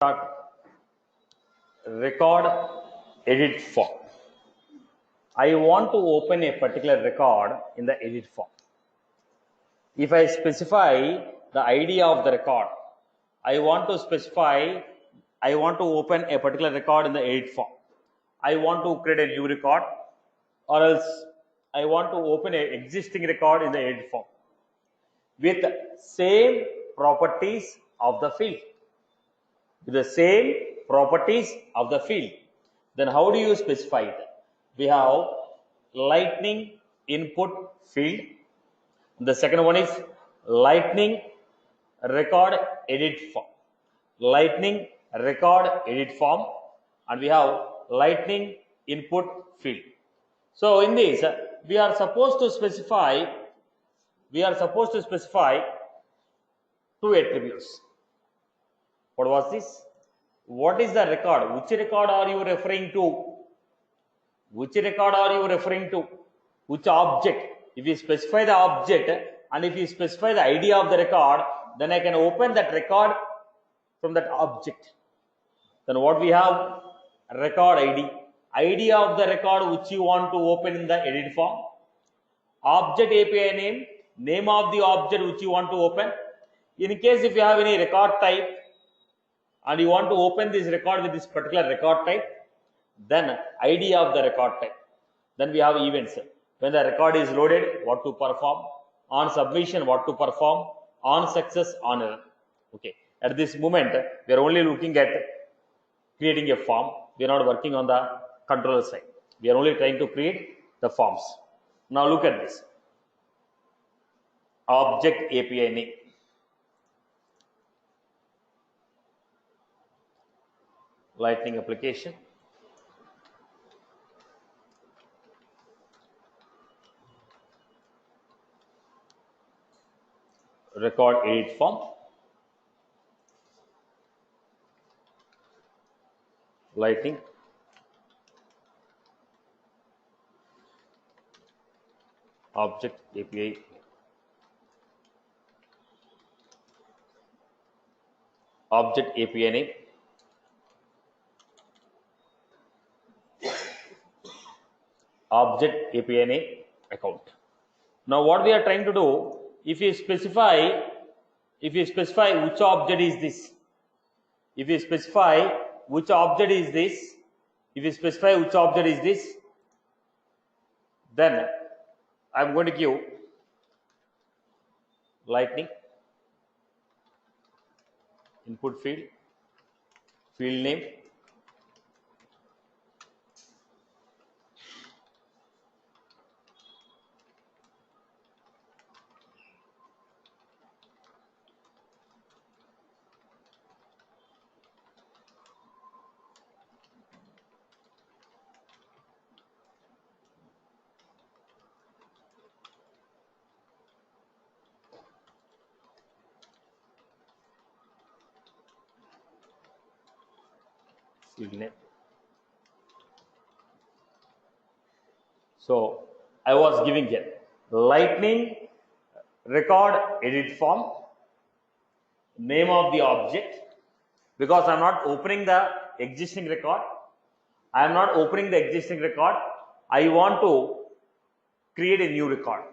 start record edit form. I want to open a particular record in the edit form. If I specify the ID of the record, I want to open a particular record in the edit form. I want to create a new record, or else I want to open an existing record in the edit form with same properties of the field. With the same properties of the field. Then how do you specify it? We have lightning input field. The second one is lightning record edit form. Lightning record edit form, and we have lightning input field. So in this we are supposed to specify two attributes. What was this? What is the record? Which record are you referring to? Which record are you referring to? Which object? If you specify the object and if you specify the ID of the record, then I can open that record from that object. Then what we have? Record ID. ID of the record which you want to open in the edit form. Object API name. Name of the object which you want to open. In case if you have any record type, and you want to open this record with this particular record type, then ID of the record type. Then we have events. When the record is loaded, what to perform, on submission, what to perform, on success, on error. Okay. At this moment, we are only looking at creating a form. We are not working on the controller side. We are only trying to create the forms. Now look at this. Object API name. Lightning application, record edit form, lightning, object API, object API name, object API name, account. Now what we are trying to do, if you specify which object is this, then I am going to give lightning input field name, name. So I was giving here lightning record edit form, name of the object, because I am not opening the existing record. I want to create a new record.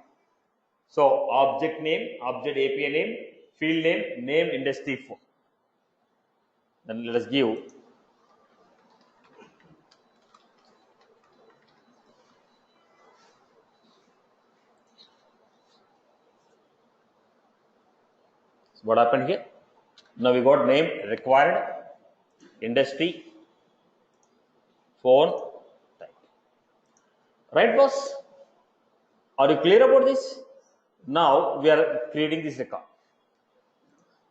So object name, object API name, field name, name industry form. Then let us give what happened here. Now we got name required, industry, phone type. Right, boss? Are you clear about this? Now we are creating this record.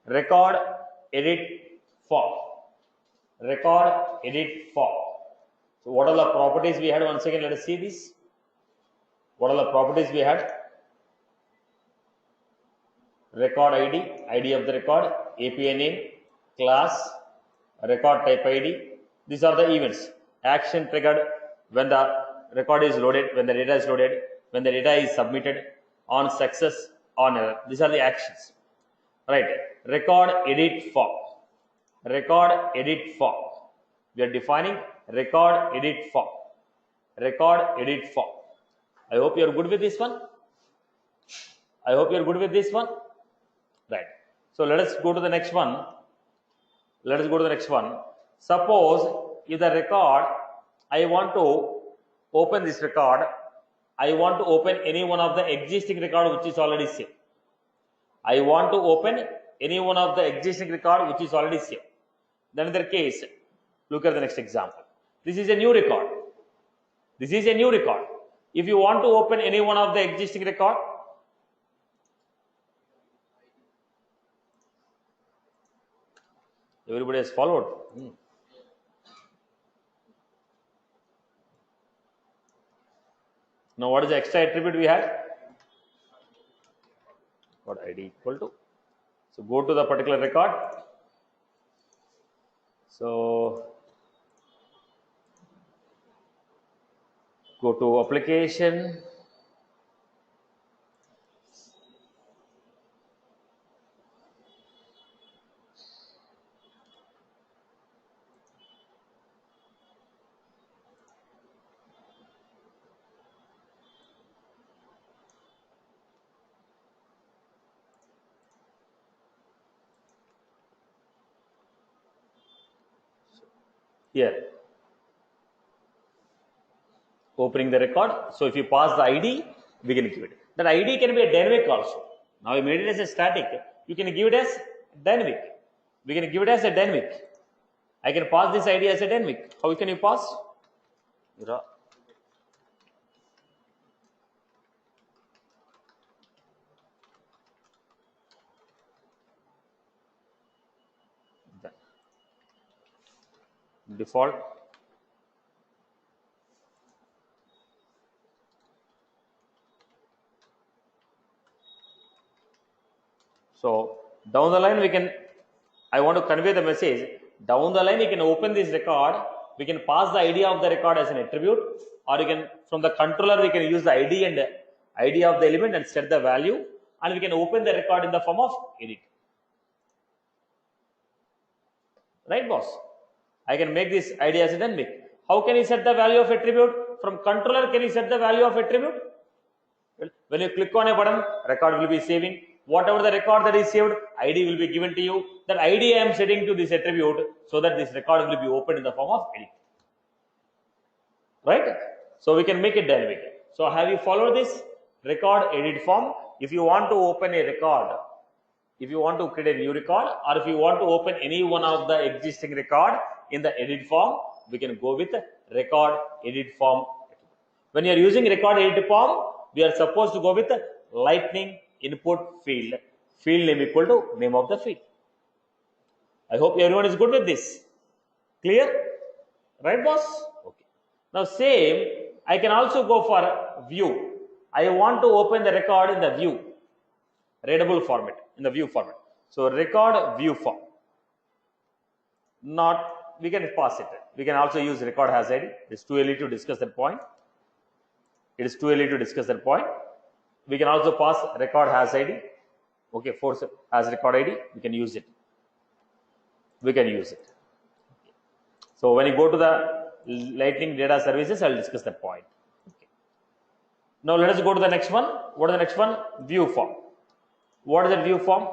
Record edit form. Record edit form. So what are the properties we had? Once again, let us see this. What are the properties we had? Record ID of the record, API name, class, record type ID. These are the events. Action triggered when the record is loaded, when the data is loaded, when the data is submitted, on success, on error. These are the actions. Right. Record edit form. record edit form. We are defining record edit form. Record edit form. I hope you are good with this one. I hope you are good with this one. Right. So let us go to the next one. Let us go to the next one. Suppose if the record, I want to open this record, I want to open any one of the existing record which is already saved. I want to open any one of the existing record which is already saved. Then in that case, look at the next example. This is a new record. This is a new record. If you want to open any one of the existing record, everybody has followed. Now what is the extra attribute we had? What ID equal to? So go to the particular record. So go to application. Here, opening the record. So if you pass the ID, we can give it. That ID can be a dynamic also. Now we made it as a static. You can give it as dynamic. We can give it as a dynamic. I can pass this ID as a dynamic. How can you pass? Default. So down the line we can, I want to convey the message. Down the line you can open this record. We can pass the ID of the record as an attribute, or you can, from the controller we can use the ID and ID of the element and set the value, and we can open the record in the form of edit. Right, boss? I can make this ID as a dynamic. How can you set the value of attribute? From controller, can you set the value of attribute? Well, when you click on a button, record will be saving. Whatever the record that is saved, ID will be given to you. That ID I am setting to this attribute so that this record will be opened in the form of edit. Right? So we can make it dynamic. So have you followed this? Record edit form. If you want to open a record, if you want to create a new record, or if you want to open any one of the existing record in the edit form, we can go with record edit form. When you are using record edit form, we are supposed to go with lightning input field. Field name equal to name of the field. I hope everyone is good with this. Clear? Right, boss? Okay. Now same, I can also go for view. I want to open the record in the view, readable format, in the view format. So record view form. Not, we can pass it. We can also use record has ID. It's too early to discuss that point. It is too early to discuss that point. We can also pass record has ID. Okay, force as record ID, we can use it. We can use it. So when you go to the Lightning data services, I will discuss that point. Okay. Now let us go to the next one. What is the next one? View form. What is that view form?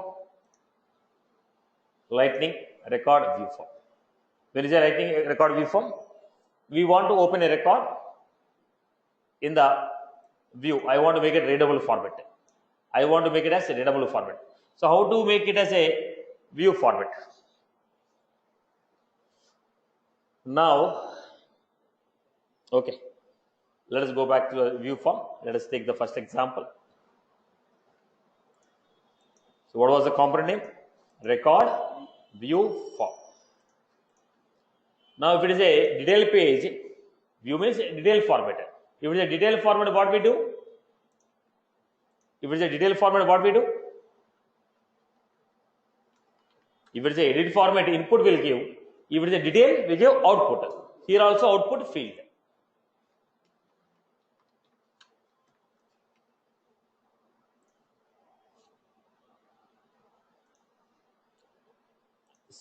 Lightning record view form. When is a Lightning record view form? We want to open a record in the view. I want to make it readable format. I want to make it as a readable format. So how to make it as a view format? Now, okay, let us go back to the view form. Let us take the first example. So what was the component name? Record view form. Now if it is a detail page, view means detail format. If it is a detail format, what we do? If it is a detail format, what we do? If it is a edit format, input will give. If it is a detail, we give output. Here also output field.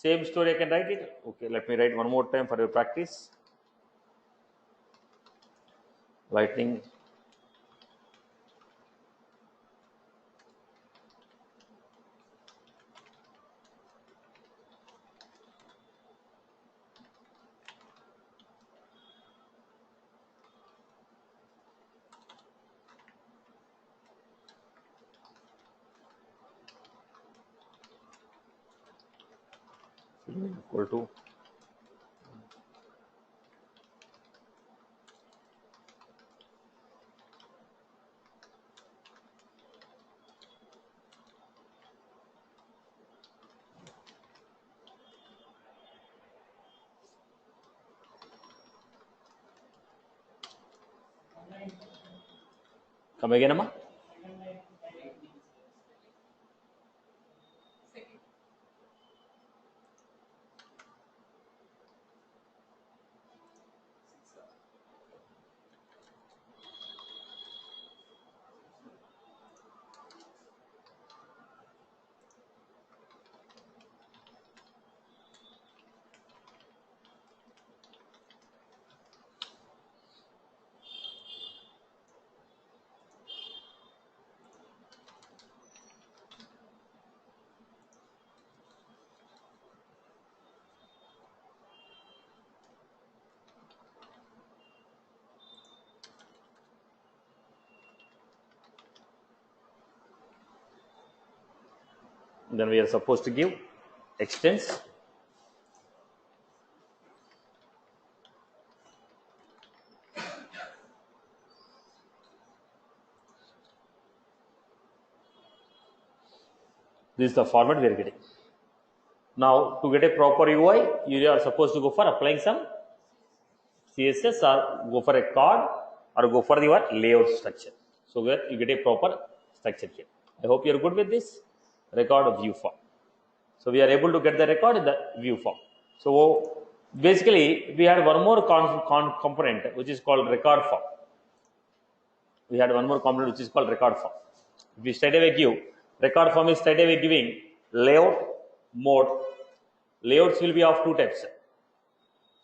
Same story I can write it. Okay, let me write one more time for your practice. Lightning. Equal to come again, Amma. Then we are supposed to give extends. This is the format we are getting. Now, to get a proper UI, you are supposed to go for applying some CSS or go for a card or go for your layout structure. So where you get a proper structure here. I hope you are good with this record view form. So we are able to get the record in the view form. So basically, we had one more component which is called record form. We had one more component which is called record form. If we straight away give record form is straight away giving layout mode. Layouts will be of two types: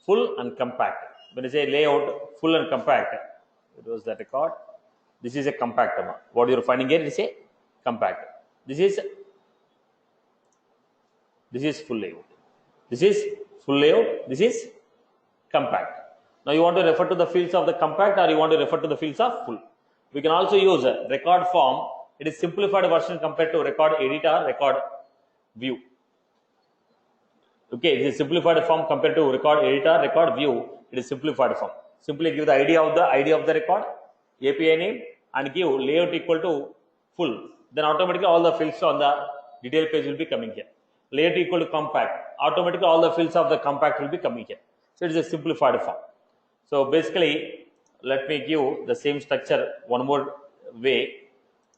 full and compact. When you say layout, full and compact, it was the record. This is a compact one. What you are finding here is a compact. This is full layout. This is full layout. This is compact. Now you want to refer to the fields of the compact or you want to refer to the fields of full. We can also use a record form. It is simplified version compared to record edit or record view. Okay, it is simplified form compared to record editor, record view. It is simplified form. Simply give the ID of the record, API name, and give layout equal to full. Then automatically all the fields on the detail page will be coming here. Layout equal to compact. Automatically all the fields of the compact will be coming here. So it is a simplified form. So basically, let me give the same structure one more way,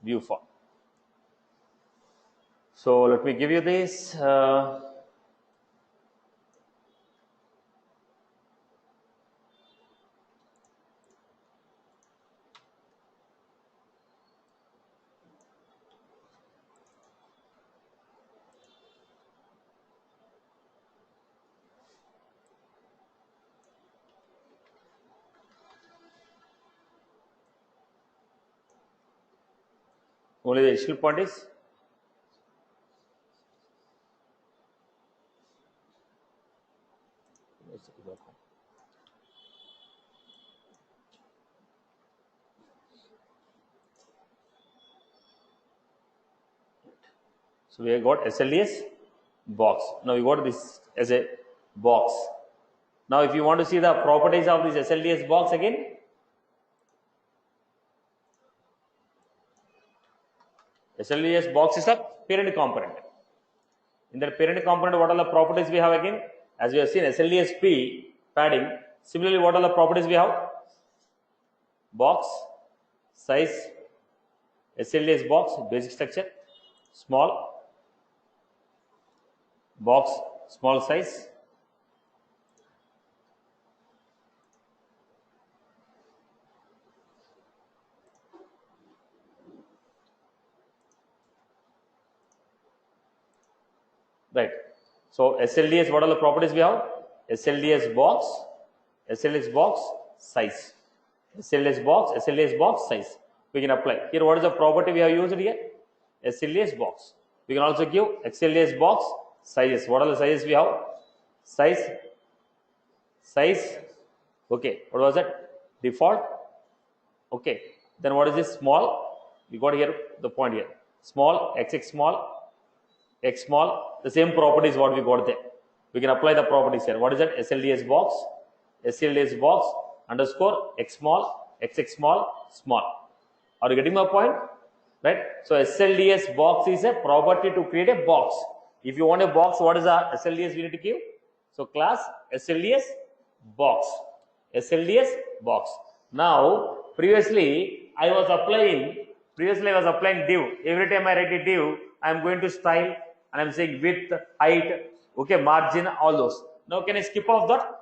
view form. So let me give you this. Only the initial point is so we have got SLDS box. Now we got this as a box. Now if you want to see the properties of this SLDS box again, SLDS box is a parent component. In the parent component, what are the properties we have again? As we have seen, SLDSP padding. Similarly, what are the properties we have? Box, size, SLDS box, basic structure, small, box, small size, right. So SLDS, what are the properties we have? SLDS box, size. SLDS box size. We can apply. Here, what is the property we have used here? SLDS box. We can also give XLDS box sizes. What are the sizes we have? Size. Okay. What was that? Default. Okay. Then what is this? Small. We got here the point here. Small, XX small, X small. The same property is what we got there. We can apply the properties here. What is that? SLDS box underscore X small, XX small. Are you getting my point? Right? So SLDS box is a property to create a box. If you want a box, what is the SLDS we need to give? So class SLDS box. Now, previously I was applying div. Every time I write a div, I am going to style and I am saying width, height, okay, margin, all those. Now, can I skip off that?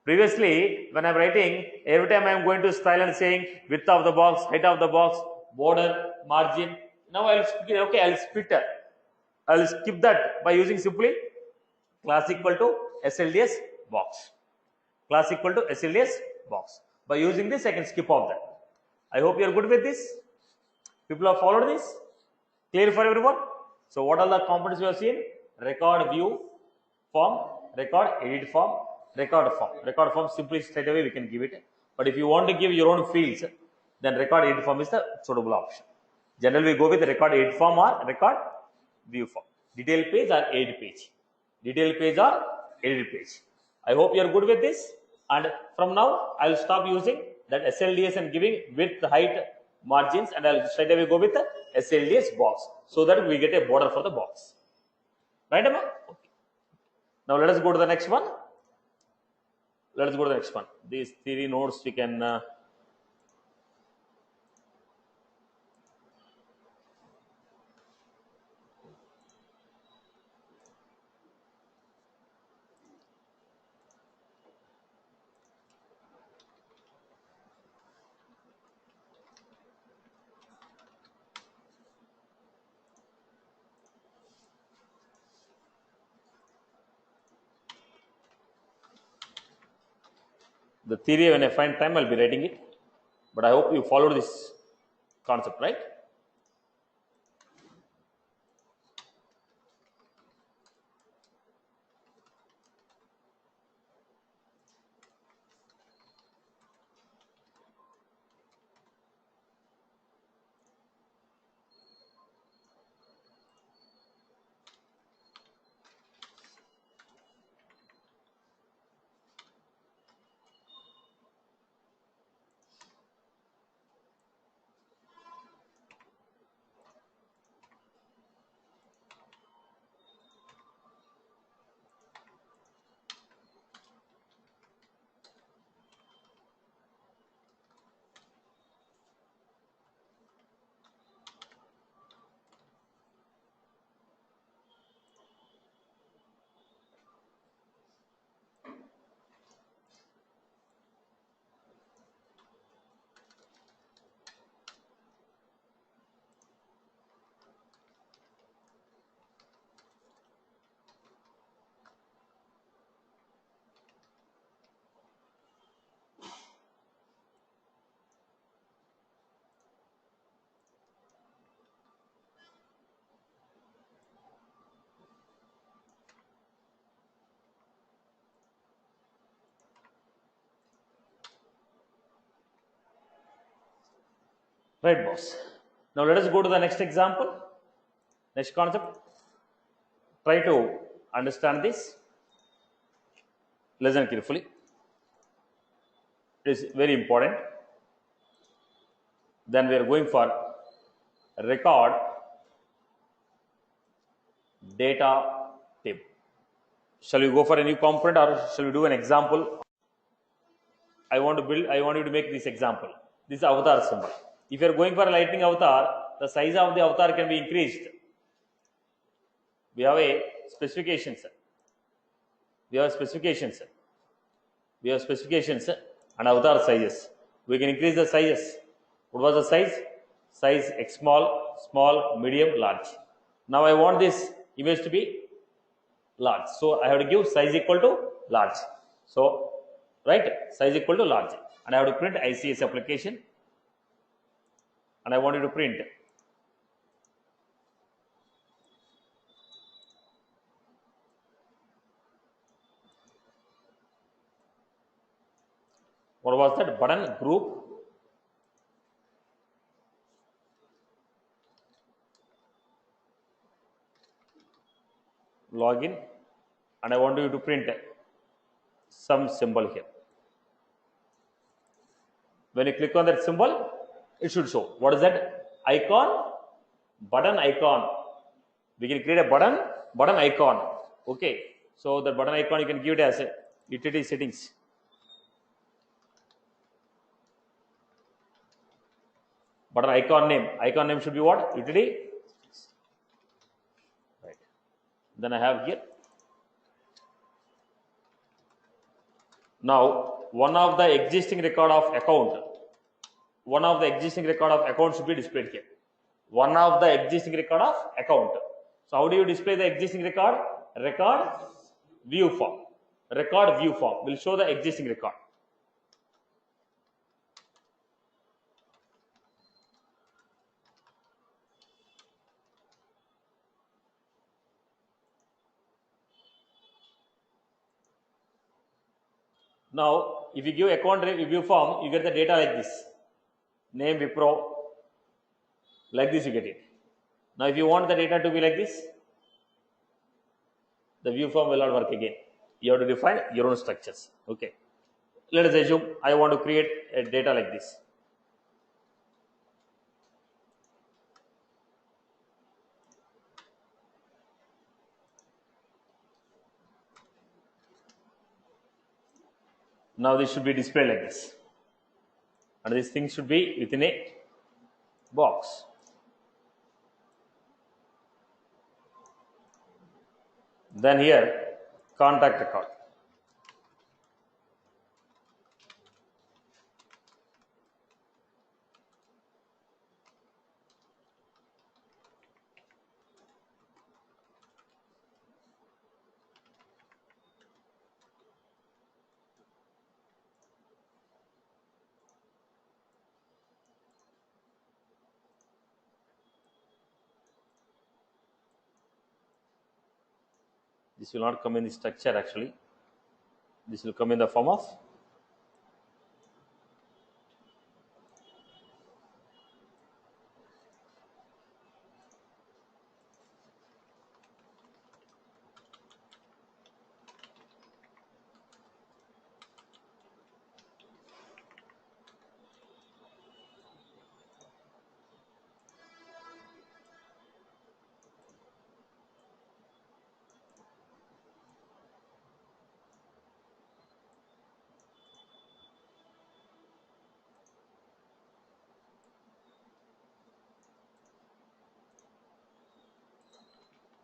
Previously, when I am writing, every time I am going to style and saying width of the box, height of the box, border, margin. Now I will split it. I will skip that by using simply class equal to SLDS box. By using this, I can skip off that. I hope you are good with this. People have followed this. Clear for everyone? So, what are the components we have seen? Record view form, record edit form, record form. Record form simply straight away we can give it. But if you want to give your own fields, then record edit form is the suitable option. Generally, we go with record edit form or record view form. Detail page or edit page. I hope you are good with this. And from now, I will stop using that SLDS and giving width, height, margins, and I will straight away go with the SLDS box so that we get a border for the box. Right, Emma? Okay. Now let us go to the next one. These theory notes we can. The theory, when I find time, I will be writing it. But I hope you follow this concept, right? Right, boss. Now let us go to the next example. Next concept. Try to understand this. Listen carefully. It is very important. Then we are going for record data table. Shall we go for a new component or shall we do an example? I want you to make this example. This avatar symbol. If you are going for a lightning avatar, the size of the avatar can be increased. We have a specifications. We have specifications and avatar sizes. We can increase the sizes. What was the size? Size X small, medium, large. Now I want this image to be large. So I have to give size equal to large. So right, size equal to large, and I have to print ICS application, and I want you to print what was that button group login, and I want you to print some symbol here. When you click on that symbol, it should show. What is that? Icon, button icon. We can create a button icon. Okay. So the button icon you can give it as a utility settings. Button icon name. Icon name should be what? Utility. Right. Then I have here. Now one of the existing record of account. One of the existing record of account should be displayed here. One of the existing record of account. So how do you display the existing record? Record view form. Record view form will show the existing record. Now, if you give account view form, you get the data like this. Name Wipro, like this you get it. Now, if you want the data to be like this, the view form will not work again. You have to define your own structures. Okay. Let us assume I want to create a data like this. Now this should be displayed like this, and this thing should be within a box. Then here, contact record. This will not come in the structure actually. This will come in the form of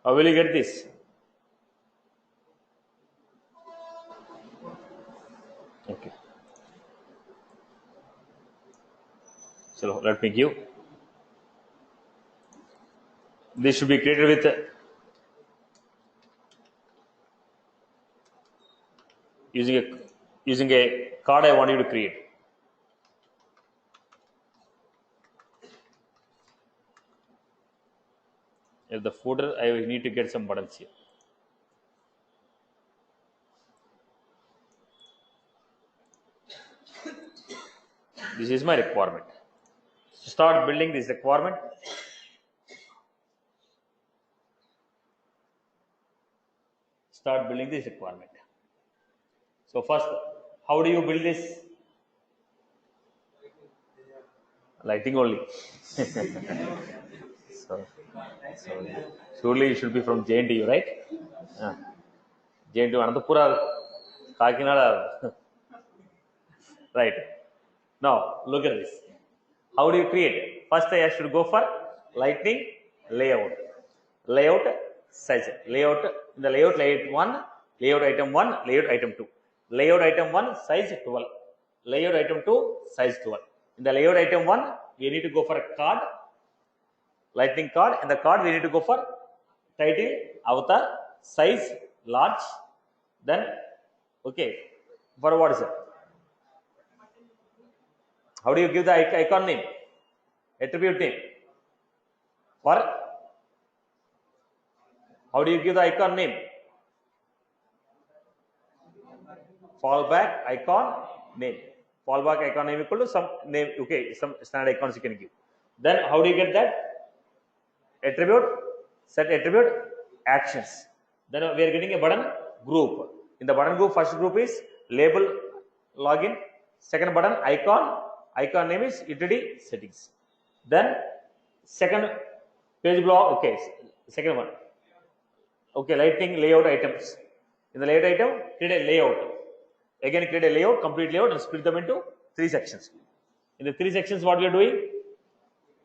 how will you get this? Okay. So let me give. This should be created with using a card I want you to create. If the footer, I will need to get some buttons here. This is my requirement. Start building this requirement. Start building this requirement. So first, how do you build this? Lighting only. So surely you should be from JNTU, right? JNTU, Anantapura, Kakinada. Right. Now, look at this. How do you create? First, I should go for lightning layout. Layout size. Layout, in the layout 1, layout item 1, layout item 2. Layout item 1, size 12. Layout item 2, size 12. In the layout item 1, we need to go for a card, lightning card. In the card, we need to go for title, avatar, size large. Then, okay, for what is it? How do you give the icon name? Attribute name. For how do you give the icon name? Fallback icon name. Fallback icon name equal to some name. Okay, some standard icons you can give. Then how do you get that? Attribute, set attribute actions. Then we are getting a button group. In the button group, first group is label login. Second button icon. Icon name is utility settings. Then second page block. Okay, second one. Okay, lighting layout items. In the layout item, create a layout. Again, create a layout, complete layout, and split them into 3 sections. In the 3 sections, what we are doing?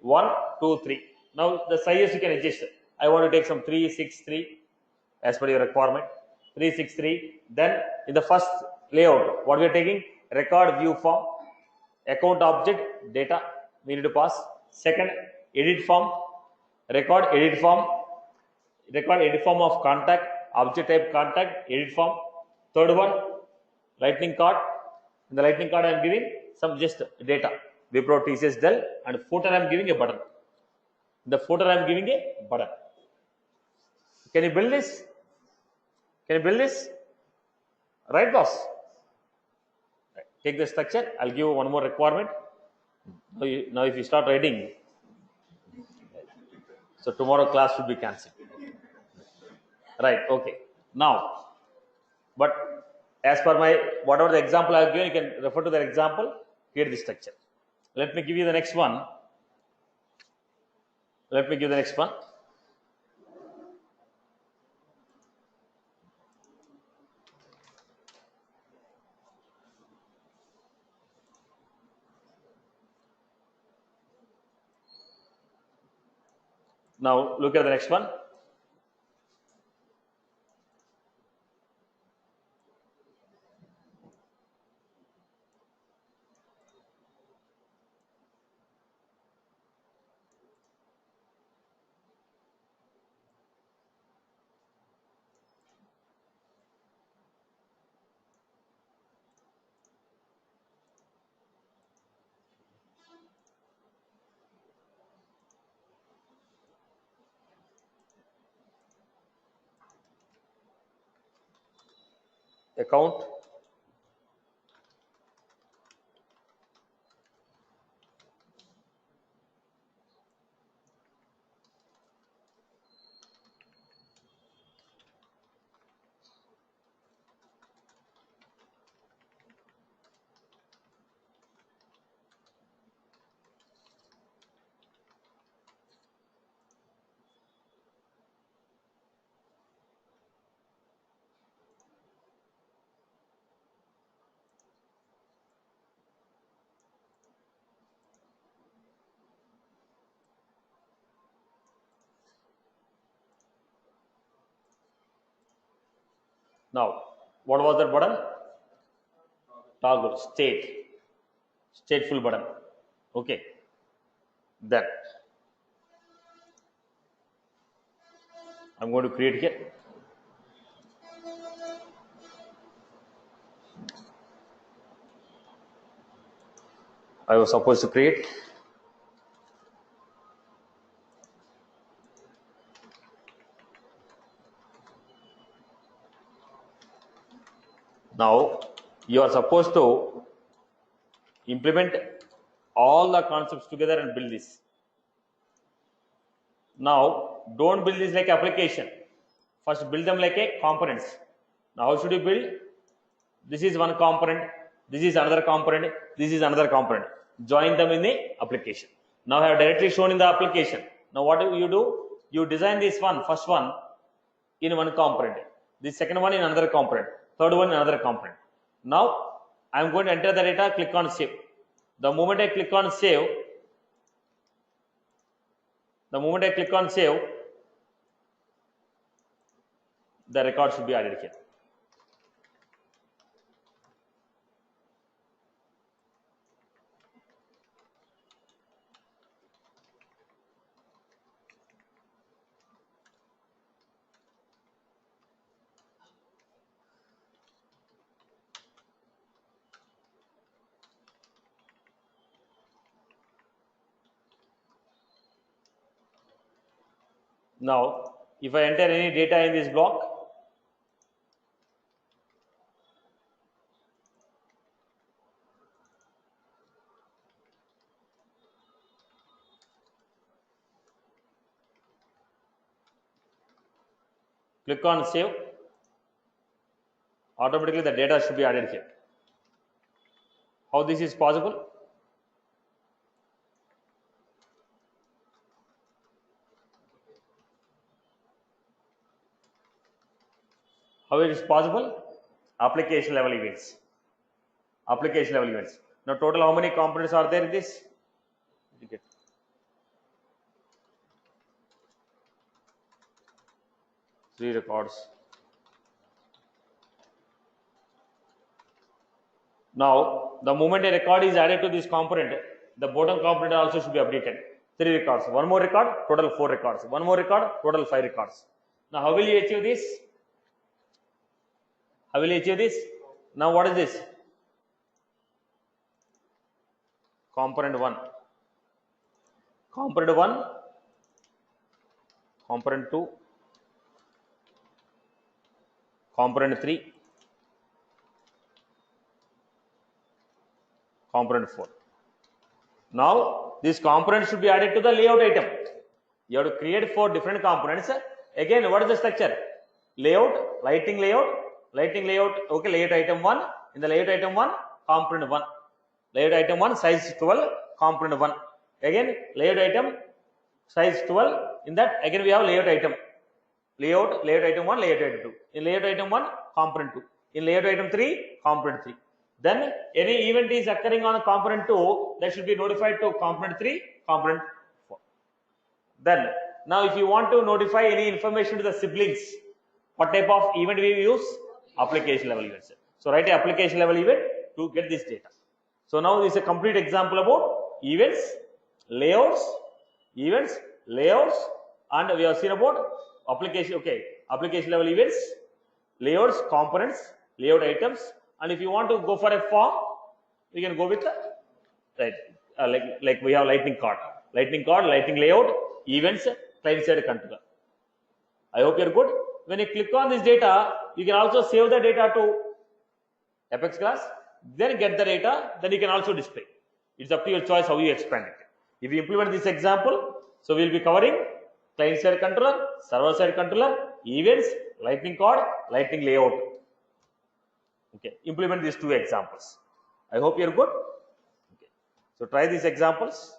1, 2, 3. Now the sizes you can adjust. I want to take some 3, 6, 3 as per your requirement. 3, 6, 3. Then in the first layout, what we are taking? Record view form, account object, data we need to pass. Second, edit form, record edit form of contact, object type contact, edit form. Third one, lightning card. In the lightning card, I am giving some just data, Wipro, TCS, Dell, and footer I am giving a button. In the footer I am giving a button. Can you build this? Can you build this? Right, boss? Right. Take the structure. I'll give you one more requirement. Now, if you start writing, so tomorrow class should be cancelled. Right, okay. Now, but as per my, whatever the example I have given, you can refer to that example, create the structure. Let me give you the next one. Let me give the next one. Now, look at the next one. Account, now, what was that button? Toggle, stateful button. Okay. Then I'm going to create here. I was supposed to create. Now, you are supposed to implement all the concepts together and build this. Now, don't build this like application. First, build them like a components. Now, how should you build? This is one component. This is another component. This is another component. Join them in the application. Now, I have directly shown in the application. Now, what do? You design this one, first one, in one component. The second one in another component. Third one in another component. Now, I am going to enter the data, click on save. The moment I click on save, the record should be added here. Now, if I enter any data in this block, click on save, automatically the data should be added here. How this is possible? How it is possible? Application level events. Application level events. Now total how many components are there in this? 3 records. Now the moment a record is added to this component, the bottom component also should be updated. 3 records. One more record, total 4 records. One more record, total 5 records. Now how will you achieve this? How will you achieve this? Now what is this? Component 1. Component 1. Component 2. Component 3. Component 4. Now this component should be added to the layout item. You have to create 4 different components. Again, what is the structure? Layout, lighting layout, okay, layout item 1. In the layout item 1, component 1. Layout item 1, size 12, component 1. Again, layout item, size 12. In that, again, we have layout item. Layout item 1, layout item 2. In layout item 1, component 2. In layout item 3, component 3. Then, any event is occurring on component 2, that should be notified to component 3, component 4. Then, now if you want to notify any information to the siblings, what type of event we use? Application level events. So, write a application level event to get this data. So, now this is a complete example about events, layouts, and we have seen about application, okay, application level events, layouts, components, layout items, and if you want to go for a form, we can go with the, right, like we have lightning card, lightning layout, events, client side controller. I hope you're good. When you click on this data, you can also save the data to Apex class, then get the data, then you can also display. It's up to your choice how you expand it. If you implement this example, so we'll be covering client side controller, server side controller, events, lightning card, lightning layout. Okay, implement these 2 examples. I hope you're good. Okay, so try these examples.